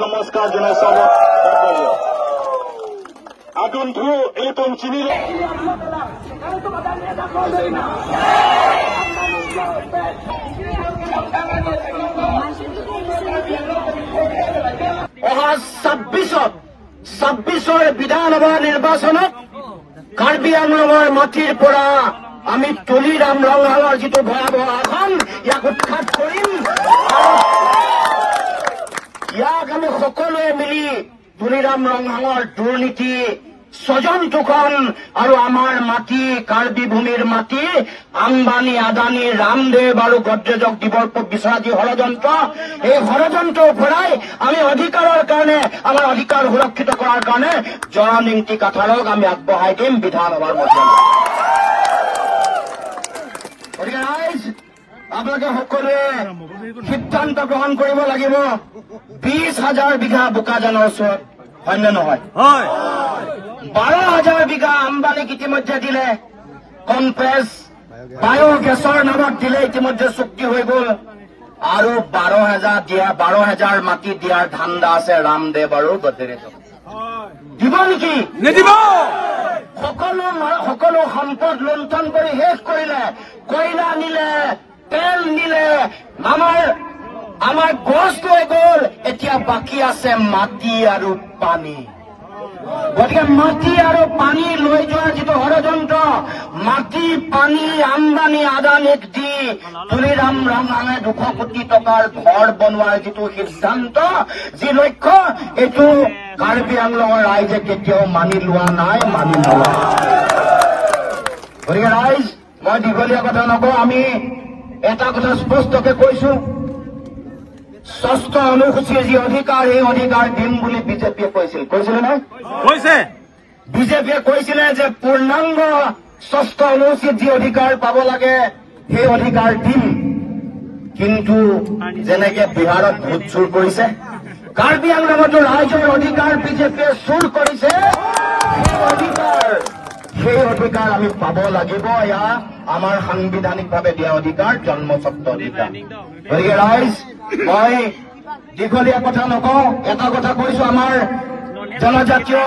নমস্কাৰ জনাইছো আগন্তুক এই পঞ্চমী অহা ২৬ৰ বিধানসভা নিৰ্বাচনত কাৰ্বি আংলঙৰ মাটিৰ পৰা আমি তুলিৰাম ৰংহাঙৰ যিটো ভয়াৱহ আসন ইয়াক উৎখাত কৰিম। ইয়াক আমি সকলোৱে মিলি তুলিৰাম ৰংহাঙৰ দুৰ্নীতি স্বজন তোষণ আৰু আমাৰ মাটি কাৰ্বি ভূমিৰ মাটি আম্বানী আদানী ৰামদেৱ আৰু গডৰেজক দিবৰ বিচৰা যি ষড়যন্ত্ৰ এই ষড়যন্ত্ৰৰ পৰাই আমি অধিকাৰৰ কাৰণে আমাৰ অধিকাৰ সুৰক্ষিত কৰাৰ কাৰণে জয়নিংটি কাঠাৰক আমি আগবঢ়াই দিম বিধানসভাৰ মধ্যে। গতিকে ৰাইজ আপোনালোকে সকলোৱে সিদ্ধান্ত গ্ৰহণ কৰিব লাগিব। ২০,০০০ বিঘা বোকাজানৰ ওচৰত হয় নে নহয়? ১২,০০০ বিঘা আম্বানীক ইতিমধ্যে দিলে, কম্প্ৰেছ বায়'গেছৰ নামত দিলে, ইতিমধ্যে চুক্তি হৈ গ'ল। আৰু ১২,০০০ মাটি দিয়াৰ ধান্দা আছে ৰামদেৱ আৰু গডৰেজক। দিব নেকি? নিদিব। সকলো সম্পদ লুণ্ঠন কৰি শেষ কৰিলে, কয়লা নিলে, তেল নিলে, আমাৰ গছ লৈ গ'ল। এতিয়া বাকী আছে মাটি আৰু পানী। গতিকে মাটি আৰু পানী লৈ যোৱাৰ যিটো ষড়যন্ত্ৰ, মাটি পানী আম্বানী আদানীক দি তুলিৰাম ৰংহাঙে ২০০ কোটি টকাৰ ঘৰ বনোৱাৰ যিটো সিদ্ধান্ত, যি লক্ষ্য, এইটো কাৰ্বি আংলঙৰ ৰাইজে কেতিয়াও মানি লোৱা নাই, মানি নলয়। গতিকে ৰাইজ, মই দীঘলীয়া কথা নকওঁ, আমি এটা কথা স্পষ্টকে কৈছো, ৬ষ্ঠ অনুসূচীৰ যি অধিকাৰ, এই অধিকাৰ দিম বুলি বিজেপিয়ে কৈছিলে নহয়? কৈছে। বিজেপিয়ে কৈছিলে যে পূৰ্ণাংগ ৬ষ্ঠ অনুসূচীত যি অধিকাৰ পাব লাগে সেই অধিকাৰ দিম। কিন্তু যেনেকে বিহাৰত ভোট চুৰ কৰিছে, কাৰ্বি আংলঙতো ৰাইজৰ অধিকাৰ বিজেপিয়ে চুৰ কৰিছে। সেই অধিকাৰ আমি পাব লাগিব। এয়া আমাৰ সাংবিধানিকভাৱে দিয়া অধিকাৰ, জন্মস্বত্ব অধিকাৰ। গতিকে ৰাইজ, মই দীঘলীয়া কথা নকওঁ, এটা কথা কৈছো, আমাৰ জনজাতীয়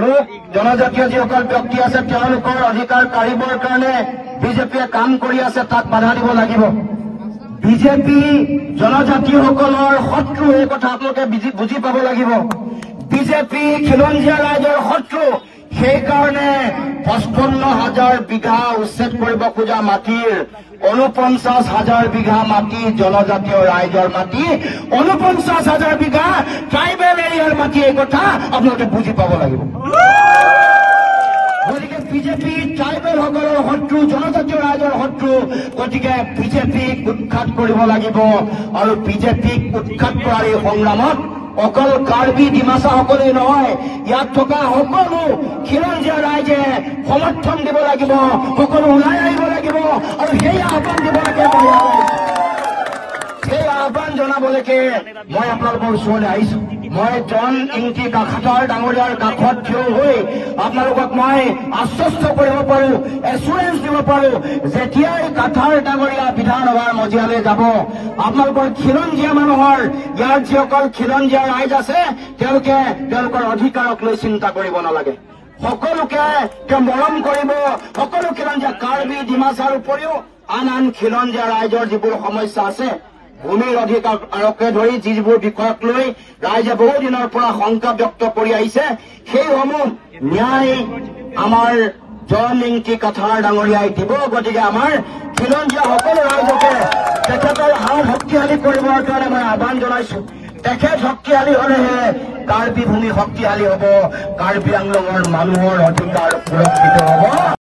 লোক, জনজাতীয় যিসকল ব্যক্তি আছে, তেওঁলোকৰ অধিকাৰ কাঢ়িবৰ কাৰণে বিজেপিয়ে কাম কৰি আছে, তাক বাধা দিব লাগিব। বিজেপি জনজাতীয়সকলৰ শত্ৰু, এই কথা আপোনালোকে বুজি পাব লাগিব। বিজেপি খিলঞ্জীয়া ৰাইজৰ শত্ৰু। সেইকাৰণে ৫৫,০০০ বিঘা উচ্ছেদ কৰিব খোজা মাটিৰ ৪৯,০০০ বিঘা মাটি জনজাতীয় ৰাইজৰ মাটি, ৪৯,০০০ বিঘা ট্ৰাইবেল এৰিয়াৰ মাটি। এই কথা আপোনালোকে বুজি পাব লাগিব। গতিকে বিজেপি ট্ৰাইবেলসকলৰ শত্ৰু, জনজাতীয় ৰাইজৰ শত্ৰু। গতিকে বিজেপিক উৎখাত কৰিব লাগিব। আৰু বিজেপিক উৎখাত কৰাৰ এই সংগ্ৰামত অকল কাৰ্বি ডিমাছাসকলেই নহয়, ইয়াত থকা সকলো খিলঞ্জীয়া ৰাইজে সমৰ্থন দিব লাগিব, সকলো ওলাই আহিব লাগিব। আৰু সেই আহ্বান দিব লাগে, সেই আহ্বান জনাবলৈকে মই আপোনালোকৰ ওচৰলৈ আহিছো। মই জন ইংতি কাঠাৰ ডাঙৰীয়াৰ কাষত থিয় হৈ আপোনালোকক মই আশ্বস্ত কৰিব পাৰো, এচুৰেঞ্চ দিব পাৰো, যেতিয়াই কাঠাৰ ডাঙৰীয়া বিধানসভাৰ মজিয়ালৈ যাব, আপোনালোকৰ খিলঞ্জীয়া মানুহৰ, ইয়াৰ যিসকল খিলঞ্জীয়া ৰাইজ আছে, তেওঁলোকে তেওঁলোকৰ অধিকাৰক লৈ চিন্তা কৰিব নালাগে। সকলোকে তেওঁ মৰম কৰিব। সকলো খিলঞ্জীয়া, কাৰ্বি ডিমাছাৰ উপৰিও আন খিলঞ্জীয়া ৰাইজৰ যিবোৰ সমস্যা আছে, ভূমিৰ অধিকাৰকে ধৰি যিবোৰ বিষয়ক লৈ ৰাইজে বহুদিনৰ পৰা শংকা ব্যক্ত কৰি আহিছে, সেইসমূহ ন্যায় আমাৰ জয়নিংটি কাঠাৰ ডাঙৰীয়াই দিব। গতিকে আমাৰ খিলঞ্জীয়া সকলো ৰাইজকে তেখেতৰ হাত শক্তিশালী কৰিবৰ কাৰণে মই আহ্বান জনাইছো। তেখেত শক্তিশালী হলেহে কাৰ্বি ভূমি শক্তিশালী হব, কাৰ্বি আংলঙৰ মানুহৰ অধিকাৰ সুৰক্ষিত হব।